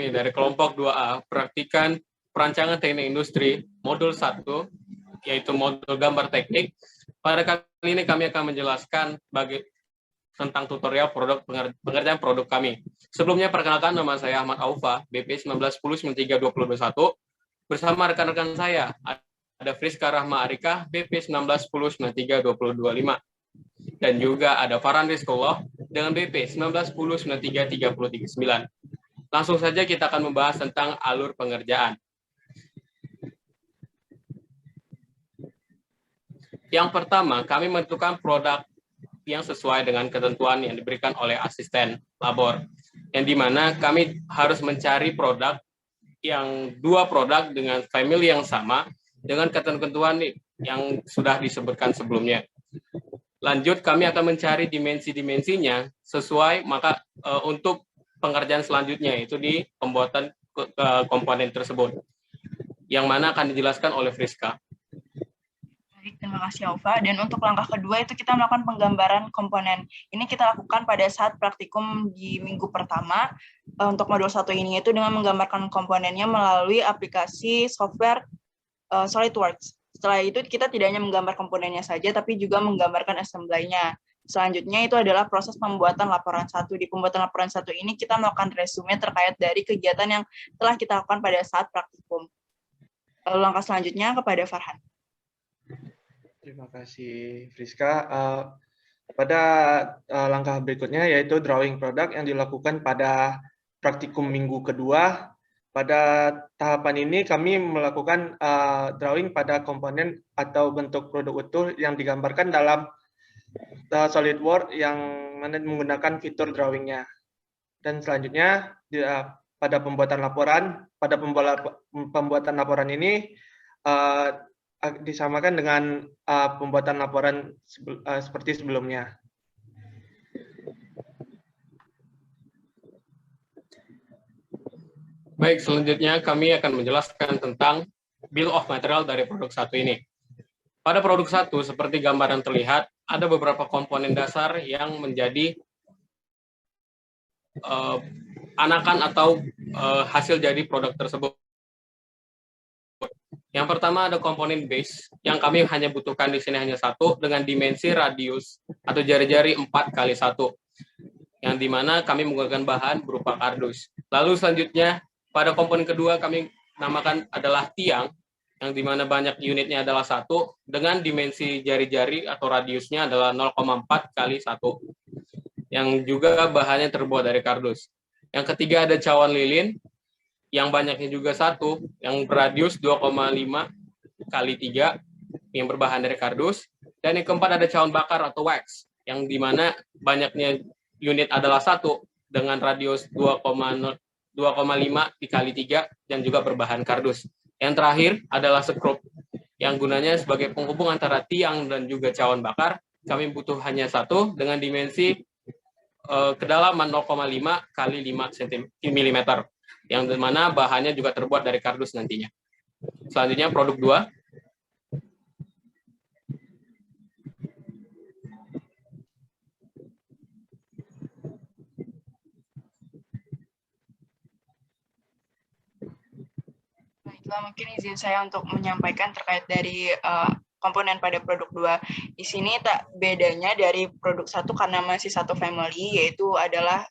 kami dari kelompok 2A praktikan perancangan teknik industri modul 1, yaitu modul gambar teknik. Pada kali ini kami akan menjelaskan tentang tutorial pengerjaan produk kami. Sebelumnya perkenalkan, nama saya Ahmad Aufa, BP 1910-93-2021. Bersama rekan-rekan saya, ada Friska Rahma Arika, BP 1910-93-2025. Dan juga ada Farhan Rizkullah dengan BP 1910-93-339. Langsung saja kita akan membahas tentang alur pengerjaan. Yang pertama, kami menentukan produk yang sesuai dengan ketentuan yang diberikan oleh asisten labor, yang dimana kami harus mencari produk yang dua produk dengan family yang sama dengan ketentuan yang sudah disebutkan sebelumnya. Lanjut, kami akan mencari dimensi-dimensinya sesuai, maka untuk pengerjaan selanjutnya itu di pembuatan komponen tersebut, yang mana akan dijelaskan oleh Friska. Baik, terima kasih Aufa. Dan untuk langkah kedua itu kita melakukan penggambaran komponen. Ini kita lakukan pada saat praktikum di minggu pertama untuk modul 1 ini, yaitu dengan menggambarkan komponennya melalui aplikasi software SolidWorks. Setelah itu kita tidak hanya menggambar komponennya saja, tapi juga menggambarkan assembly-nya. Selanjutnya itu adalah proses pembuatan laporan 1. Di pembuatan laporan 1 ini kita melakukan resume terkait dari kegiatan yang telah kita lakukan pada saat praktikum. Lalu langkah selanjutnya kepada Farhan. Terima kasih, Friska. Pada langkah berikutnya yaitu drawing produk yang dilakukan pada praktikum minggu kedua. Pada tahapan ini kami melakukan drawing pada komponen atau bentuk produk utuh yang digambarkan dalam SolidWorks yang mana menggunakan fitur drawingnya. Dan selanjutnya pada pembuatan laporan, pembuatan laporan ini disamakan dengan pembuatan laporan seperti sebelumnya. Baik, selanjutnya kami akan menjelaskan tentang bill of material dari produk 1 ini. Pada produk 1, seperti gambaran terlihat, ada beberapa komponen dasar yang menjadi anakan atau hasil jadi produk tersebut. Yang pertama ada komponen base, yang kami hanya butuhkan di sini hanya satu dengan dimensi radius atau jari-jari 4x1, yang dimana kami menggunakan bahan berupa kardus. Lalu selanjutnya pada komponen kedua kami namakan adalah tiang, yang dimana banyak unitnya adalah 1 dengan dimensi jari-jari atau radiusnya adalah 0,4x1, yang juga bahannya terbuat dari kardus. Yang ketiga ada cawan lilin, yang banyaknya juga 1, yang beradius 2,5x3, yang berbahan dari kardus. Dan yang keempat ada cawan bakar atau wax, yang dimana banyaknya unit adalah 1 dengan radius 2,5x3 dan juga berbahan kardus. Yang terakhir adalah skrup, yang gunanya sebagai penghubung antara tiang dan juga cawan bakar. Kami butuh hanya 1 dengan dimensi kedalaman 0,5x5 mm, yang dimana bahannya juga terbuat dari kardus nantinya. Selanjutnya produk 2. Baiklah, mungkin izin saya untuk menyampaikan terkait dari komponen pada produk 2. Di sini tak bedanya dari produk 1 karena masih satu family, yaitu adalah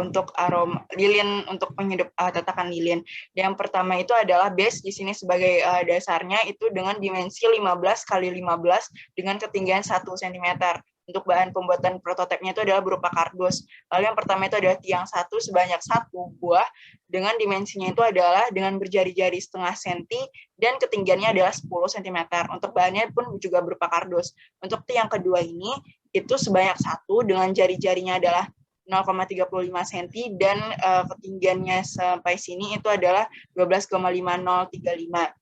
untuk aroma lilin, untuk penghidup tatakan lilin. Yang pertama itu adalah base, di sini sebagai dasarnya itu dengan dimensi 15x15 dengan ketinggian 1 cm. Untuk bahan pembuatan prototipenya itu adalah berupa kardus. Lalu yang pertama itu adalah tiang 1 sebanyak 1 buah dengan dimensinya itu adalah dengan berjari-jari setengah senti dan ketinggiannya adalah 10 cm. Untuk bahannya pun juga berupa kardus. Untuk tiang kedua ini itu sebanyak 1 dengan jari-jarinya adalah 0,35 cm dan ketinggiannya sampai sini itu adalah 12,5035.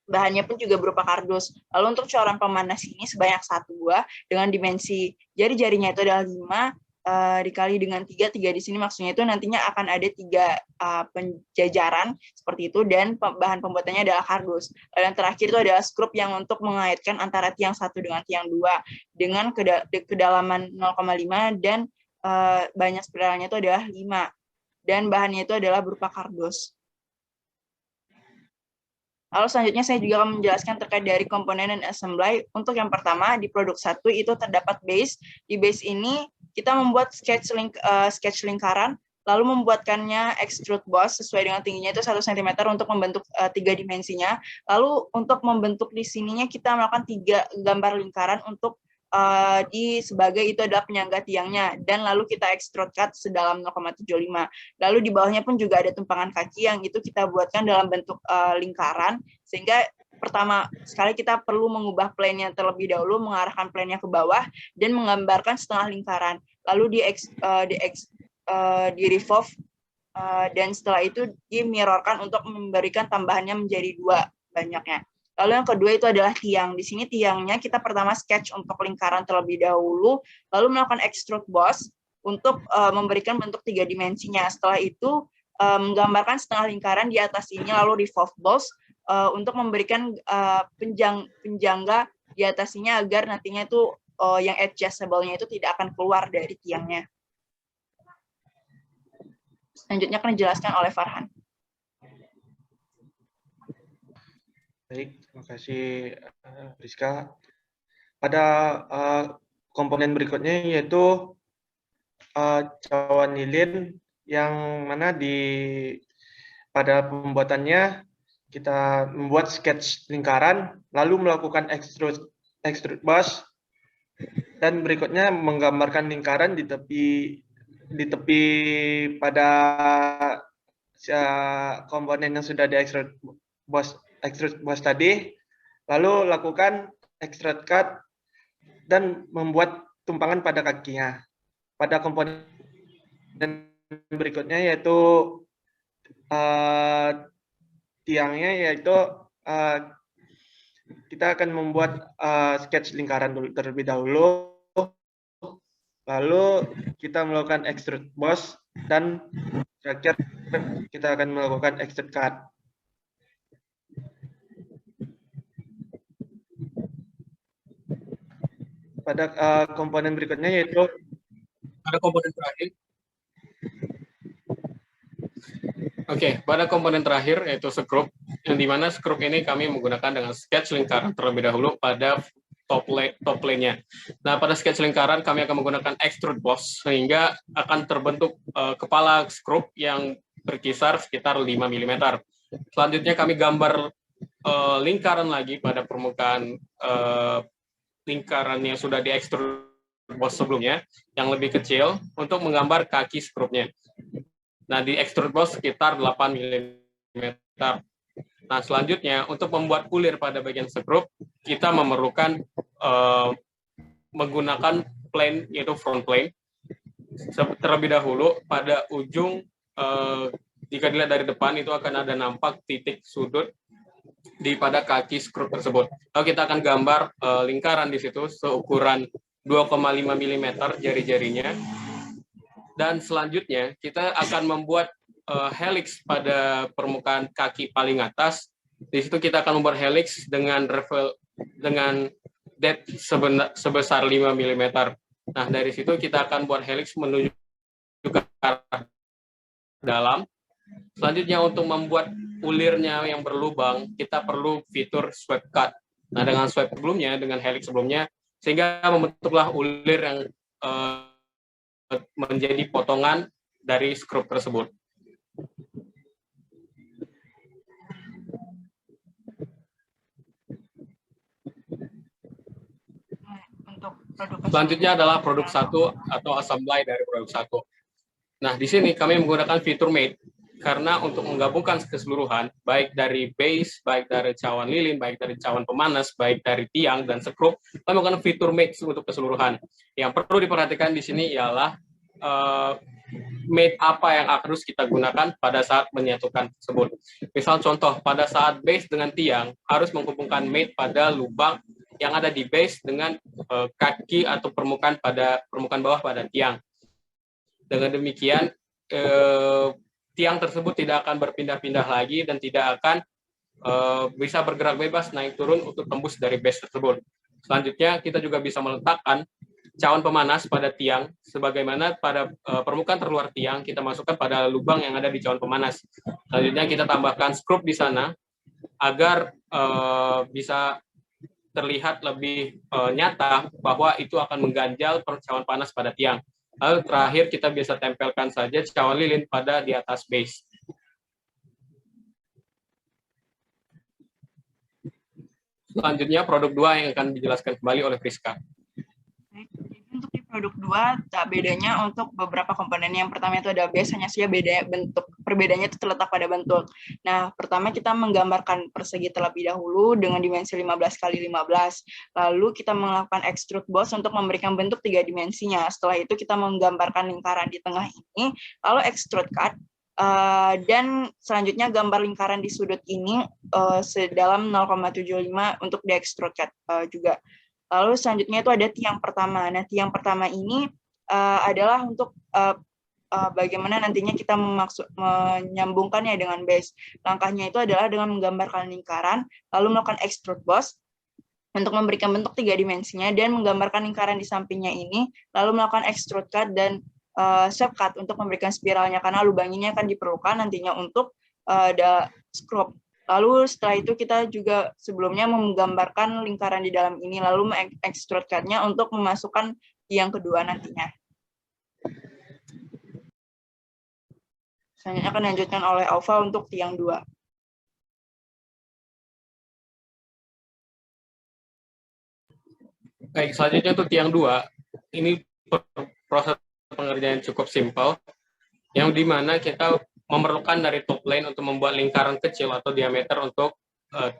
Bahannya pun juga berupa kardus. Lalu untuk cairan pemanas ini sebanyak 1 buah dengan dimensi jari-jarinya itu adalah 5 dikali dengan 3 di sini maksudnya itu nantinya akan ada 3 penjajaran seperti itu, dan bahan pembuatannya adalah kardus. Lalu yang terakhir itu adalah skrup yang untuk mengaitkan antara tiang 1 dengan tiang 2 dengan kedalaman 0,5 dan banyak spiralnya itu adalah 5. dan bahannya itu adalah berupa kardus. Lalu selanjutnya saya juga akan menjelaskan terkait dari komponen dan assembly. Untuk yang pertama, di produk 1 itu terdapat base. Di base ini kita membuat sketch lingkaran, lalu membuatkannya extrude boss sesuai dengan tingginya itu 1 cm untuk membentuk 3 dimensinya. Lalu untuk membentuk di sininya kita melakukan 3 gambar lingkaran untuk di sebagai itu adalah penyangga tiangnya, dan lalu kita extrude cut sedalam 0,75. Lalu di bawahnya pun juga ada tumpangan kaki yang itu kita buatkan dalam bentuk lingkaran, sehingga pertama sekali kita perlu mengubah plane-nya terlebih dahulu, mengarahkan plane-nya ke bawah dan menggambarkan setengah lingkaran. Lalu di revolve dan setelah itu dimirrorkan untuk memberikan tambahannya menjadi 2 banyaknya. Lalu yang kedua itu adalah tiang. Di sini tiangnya kita pertama sketch untuk lingkaran terlebih dahulu, lalu melakukan extrude boss untuk memberikan bentuk 3 dimensinya. Setelah itu menggambarkan setengah lingkaran di atas ini, lalu revolve boss untuk memberikan penjangga di atasnya agar nantinya itu yang adjustable-nya itu tidak akan keluar dari tiangnya. Selanjutnya akan dijelaskan oleh Farhan. Baik, terima kasih Rizka. Pada komponen berikutnya yaitu cawan lilin, yang mana pada pembuatannya kita membuat sketch lingkaran, lalu melakukan extrude boss, dan berikutnya menggambarkan lingkaran di tepi pada komponen yang sudah di extrude boss tadi, lalu lakukan extrude cut dan membuat tumpangan pada kakinya. Pada komponen berikutnya yaitu tiangnya, yaitu kita akan membuat sketch lingkaran terlebih dahulu, lalu kita melakukan extrude boss, dan terakhir kita akan melakukan extrude cut. Pada komponen berikutnya yaitu pada komponen terakhir. Oke, pada komponen terakhir yaitu skrup, yang dimana skrup ini kami menggunakan dengan sketch lingkaran terlebih dahulu pada top plane-nya. Nah, pada sketch lingkaran kami akan menggunakan extrude boss sehingga akan terbentuk kepala skrup yang berkisar sekitar 5 mm. Selanjutnya kami gambar lingkaran lagi pada permukaan lingkaran yang sudah di extrude boss sebelumnya yang lebih kecil untuk menggambar kaki skrupnya. Nah, di extrude boss sekitar 8 mm. Nah, selanjutnya untuk membuat ulir pada bagian skrup, kita memerlukan menggunakan plane, yaitu front plane. Terlebih dahulu pada ujung, jika dilihat dari depan itu akan ada nampak titik sudut pada kaki skrup tersebut. Lalu kita akan gambar lingkaran di situ seukuran 2,5 mm jari-jarinya. Dan selanjutnya kita akan membuat helix pada permukaan kaki paling atas. Di situ kita akan membuat helix dengan depth sebesar 5 mm. Nah, dari situ kita akan buat helix menuju ke arah dalam. Selanjutnya untuk membuat ulirnya yang berlubang, kita perlu fitur sweep cut. Nah, dengan sweep sebelumnya, dengan helix sebelumnya, sehingga membentuklah ulir yang menjadi potongan dari skrup tersebut. Selanjutnya adalah produk 1 atau assembly dari produk 1. Nah, di sini kami menggunakan fitur mate karena untuk menggabungkan keseluruhan, baik dari base, baik dari cawan lilin, baik dari cawan pemanas, baik dari tiang dan skrup, kami menggunakan fitur mate untuk keseluruhan. Yang perlu diperhatikan di sini ialah mate apa yang harus kita gunakan pada saat menyatukan tersebut. Misal contoh, pada saat base dengan tiang harus menghubungkan mate pada lubang yang ada di base dengan kaki atau permukaan bawah pada tiang. Dengan demikian tiang tersebut tidak akan berpindah-pindah lagi dan tidak akan bisa bergerak bebas naik turun untuk tembus dari base tersebut. Selanjutnya kita juga bisa meletakkan cawan pemanas pada tiang, sebagaimana pada permukaan terluar tiang kita masukkan pada lubang yang ada di cawan pemanas. Selanjutnya kita tambahkan skrup di sana agar bisa terlihat lebih nyata bahwa itu akan mengganjal cawan panas pada tiang. Lalu terakhir kita bisa tempelkan saja cawan lilin pada di atas base. Selanjutnya produk 2 yang akan dijelaskan kembali oleh Friska. Untuk di produk 2, tak bedanya untuk beberapa komponen. Yang pertama itu ada base, hanya saja beda bentuk. Perbedaannya itu terletak pada bentuk. Nah, pertama kita menggambarkan persegi terlebih dahulu dengan dimensi 15x15. Lalu kita melakukan extrude boss untuk memberikan bentuk 3 dimensinya. Setelah itu kita menggambarkan lingkaran di tengah ini, lalu extrude cut. Dan selanjutnya gambar lingkaran di sudut ini sedalam 0,75 untuk di extrude cut juga. Lalu selanjutnya itu ada tiang pertama. Nah, tiang pertama ini adalah untuk bagaimana nantinya kita menyambungkannya dengan base. Langkahnya itu adalah dengan menggambarkan lingkaran, lalu melakukan extrude boss untuk memberikan bentuk 3 dimensinya, dan menggambarkan lingkaran di sampingnya ini, lalu melakukan extrude cut dan sweep cut untuk memberikan spiralnya, karena lubang ini akan diperlukan nantinya untuk skrup. Lalu setelah itu kita juga sebelumnya menggambarkan lingkaran di dalam ini, lalu extrude cut-nya untuk memasukkan yang kedua nantinya. Selanjutnya akan dilanjutkan oleh Alfa untuk tiang 2. Baik, selanjutnya untuk tiang 2, ini proses pengerjaan cukup simpel, yang dimana kita memerlukan dari top plane untuk membuat lingkaran kecil atau diameter untuk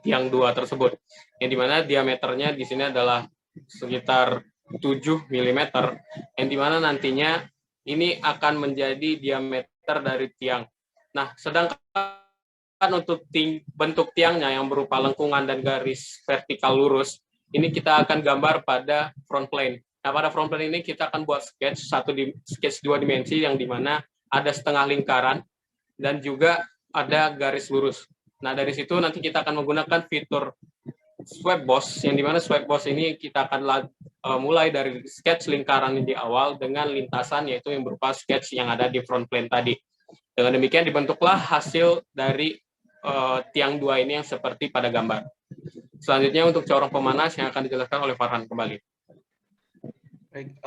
tiang 2 tersebut. Yang dimana diameternya di sini adalah sekitar 7 mm, yang dimana nantinya ini akan menjadi diameter dari tiang. Nah, sedangkan untuk bentuk tiangnya yang berupa lengkungan dan garis vertikal lurus, ini kita akan gambar pada front plane. Nah, pada front plane ini kita akan buat sketch 2 dimensi yang dimana ada setengah lingkaran dan juga ada garis lurus. Nah, dari situ nanti kita akan menggunakan fitur sweep boss, yang dimana sweep boss ini kita akan mulai dari sketch lingkaran di awal dengan lintasan, yaitu yang berupa sketch yang ada di front plane tadi. Dengan demikian dibentuklah hasil dari tiang 2 ini yang seperti pada gambar. Selanjutnya untuk corong pemanas yang akan dijelaskan oleh Farhan kembali. Baik,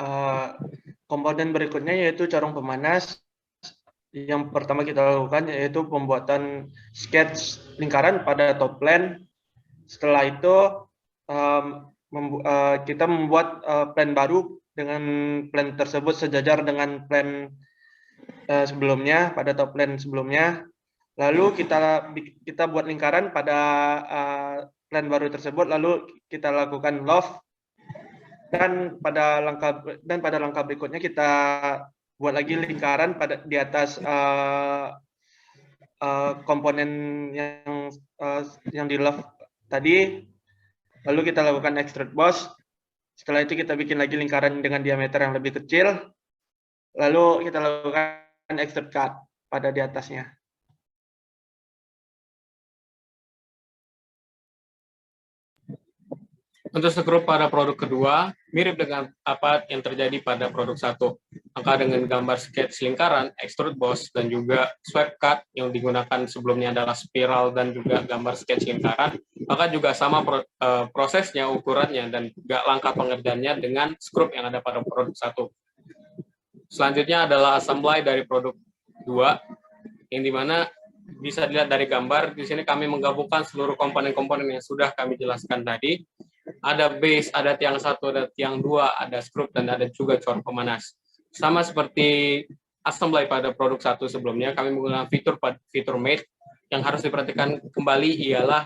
komponen berikutnya yaitu corong pemanas. Yang pertama kita lakukan yaitu pembuatan sketch lingkaran pada top plane. Setelah itu kita membuat plane baru dengan plane tersebut sejajar dengan plane sebelumnya, pada top plane sebelumnya. Lalu kita buat lingkaran pada plane baru tersebut, lalu kita lakukan loft, dan pada langkah berikutnya kita buat lagi lingkaran di atas komponen yang di loft tadi, lalu kita lakukan extrude boss. Setelah itu kita bikin lagi lingkaran dengan diameter yang lebih kecil, lalu kita lakukan extrude cut pada di atasnya. Untuk skrup pada produk kedua, mirip dengan apa yang terjadi pada produk 1. Maka dengan gambar sketch lingkaran, extrude boss, dan juga sweep cut yang digunakan sebelumnya adalah spiral dan juga gambar sketch lingkaran, maka juga sama prosesnya, ukurannya, dan juga langkah pengerjaannya dengan skrup yang ada pada produk 1. Selanjutnya adalah assembly dari produk 2, yang dimana bisa dilihat dari gambar. Di sini kami menggabungkan seluruh komponen-komponen yang sudah kami jelaskan tadi. Ada base, ada tiang 1, ada tiang 2, ada skrup, dan ada juga corong pemanas. Sama seperti assembly pada produk 1 sebelumnya, kami menggunakan fitur mate. Yang harus diperhatikan kembali ialah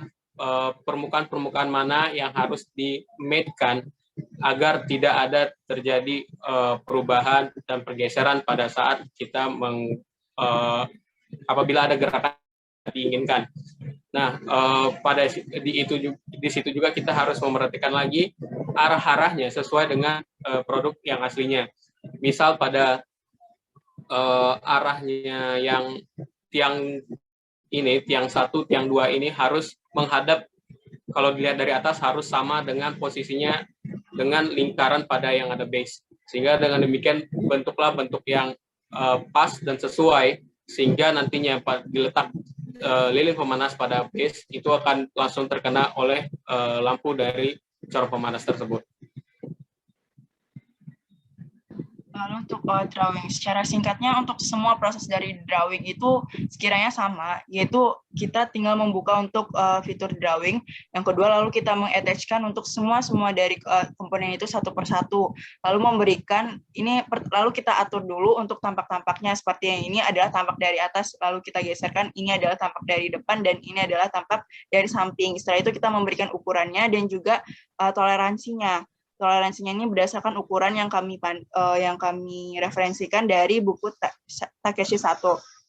permukaan-permukaan mana yang harus di-mate-kan agar tidak ada terjadi perubahan dan pergeseran pada saat kita apabila ada gerakan diinginkan. Nah, di situ juga kita harus memperhatikan lagi arah-arahnya sesuai dengan produk yang aslinya. Misal pada arahnya yang tiang 1, tiang 2 ini harus menghadap, kalau dilihat dari atas harus sama dengan posisinya dengan lingkaran pada yang ada base. Sehingga dengan demikian bentuklah bentuk yang pas dan sesuai, sehingga nantinya diletak lilin pemanas pada base itu akan langsung terkena oleh lampu dari corong pemanas tersebut. Lalu untuk drawing, secara singkatnya untuk semua proses dari drawing itu sekiranya sama, yaitu kita tinggal membuka untuk fitur drawing. Yang kedua, lalu kita mengattachkan untuk semua dari komponen itu satu persatu. Lalu memberikan ini, lalu kita atur dulu untuk tampak-tampaknya seperti yang ini adalah tampak dari atas, lalu kita geserkan ini adalah tampak dari depan dan ini adalah tampak dari samping. Setelah itu kita memberikan ukurannya dan juga toleransinya. Toleransinya ini berdasarkan ukuran yang kami referensikan dari buku Takeshi 1.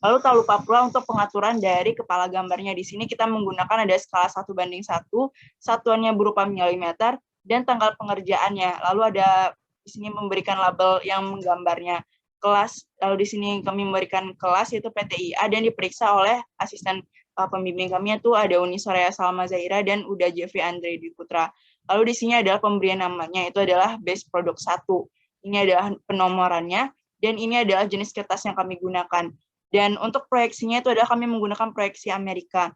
Lalu tak lupa pula untuk pengaturan dari kepala gambarnya. Di sini kita menggunakan ada skala 1:1, satuannya berupa milimeter, dan tanggal pengerjaannya. Lalu ada di sini memberikan label yang menggambarnya. Kelas, lalu di sini kami memberikan kelas yaitu PTIA dan diperiksa oleh asisten pembimbing kami yaitu ada Uni Soraya Salma Zaira dan Uda Jeffrey Andre Dwi Putra. Lalu di sini adalah pemberian namanya, itu adalah base produk 1. Ini adalah penomorannya, dan ini adalah jenis kertas yang kami gunakan. Dan untuk proyeksinya itu adalah kami menggunakan proyeksi Amerika,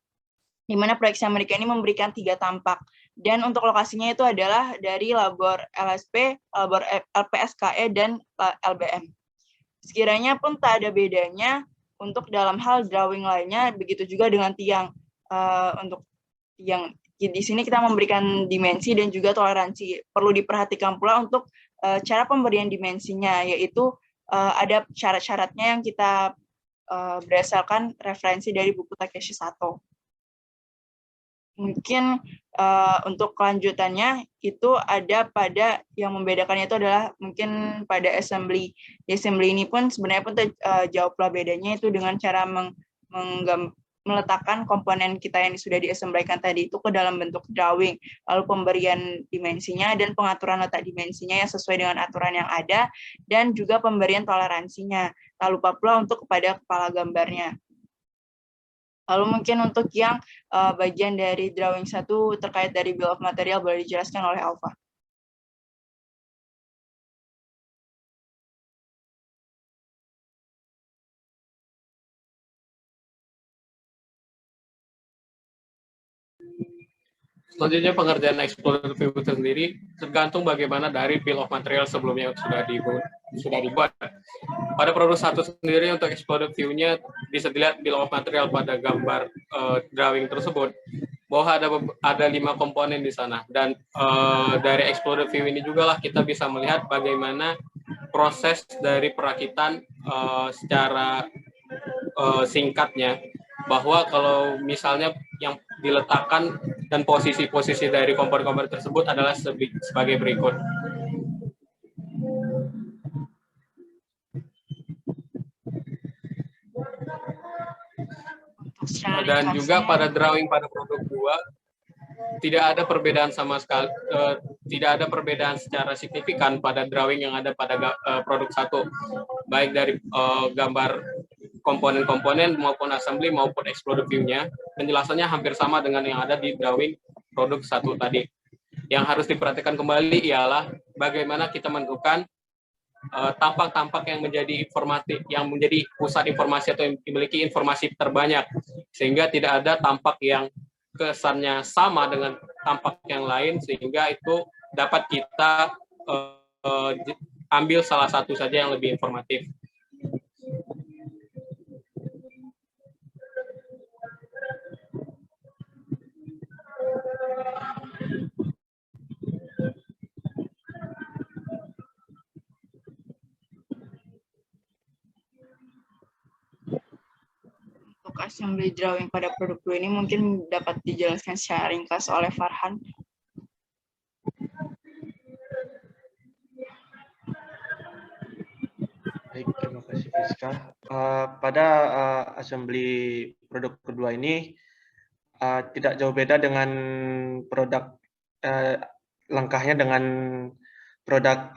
di mana proyeksi Amerika ini memberikan 3 tampak. Dan untuk lokasinya itu adalah dari labor LSP, labor LPSKE, dan LBM. Sekiranya pun tak ada bedanya untuk dalam hal drawing lainnya, begitu juga dengan tiang. Untuk tiang, di sini kita memberikan dimensi dan juga toleransi. Perlu diperhatikan pula untuk cara pemberian dimensinya, yaitu ada syarat-syaratnya yang kita berdasarkan referensi dari buku Takeshi 1. Mungkin untuk kelanjutannya itu ada pada yang membedakannya itu adalah mungkin pada assembly. Di assembly ini pun sebenarnya pun jauh pula bedanya itu dengan cara meletakkan komponen kita yang sudah diassemblykan tadi itu ke dalam bentuk drawing, lalu pemberian dimensinya dan pengaturan letak dimensinya yang sesuai dengan aturan yang ada, dan juga pemberian toleransinya. Tak lupa pula untuk kepada kepala gambarnya. Lalu mungkin untuk yang bagian dari drawing 1 terkait dari bill of material boleh dijelaskan oleh Alfa. Selanjutnya pengerjaan exploded view sendiri tergantung bagaimana dari bill of material sebelumnya sudah dibuat. Pada produk 1 sendiri untuk exploded view-nya bisa dilihat bill of material pada gambar drawing tersebut bahwa ada 5 komponen di sana, dan dari exploded view ini juga lah kita bisa melihat bagaimana proses dari perakitan secara singkatnya, bahwa kalau misalnya yang diletakkan dan posisi-posisi dari komponen-komponen tersebut adalah sebagai berikut. Dan juga pada drawing pada produk 2 tidak ada perbedaan sama sekali, tidak ada perbedaan secara signifikan pada drawing yang ada pada produk 1, baik dari gambar komponen-komponen maupun assembly maupun exploded view-nya. Penjelasannya hampir sama dengan yang ada di drawing produk 1 tadi. Yang harus diperhatikan kembali ialah bagaimana kita menentukan tampak-tampak yang menjadi informatif, yang menjadi pusat informasi atau yang memiliki informasi terbanyak, sehingga tidak ada tampak yang kesannya sama dengan tampak yang lain, sehingga itu dapat kita ambil salah satu saja yang lebih informatif. Assembly drawing pada produk 2 ini mungkin dapat dijelaskan secara ringkas oleh Farhan. Baik, terima kasih Friska. Pada assembly produk kedua ini tidak jauh beda dengan produk langkahnya dengan produk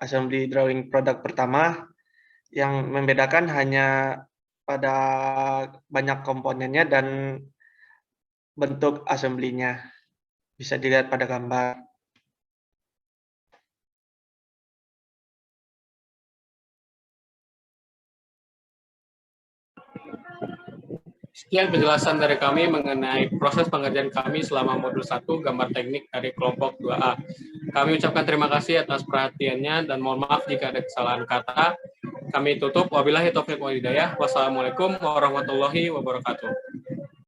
assembly drawing produk pertama. Yang membedakan hanya pada banyak komponennya dan bentuk assembly-nya. Bisa dilihat pada gambar. Sekian penjelasan dari kami mengenai proses pengerjaan kami selama modul 1 gambar teknik dari kelompok 2A. Kami ucapkan terima kasih atas perhatiannya dan mohon maaf jika ada kesalahan kata. Kami tutup. Wabillahi taufiq wal hidayah. Wassalamualaikum warahmatullahi wabarakatuh.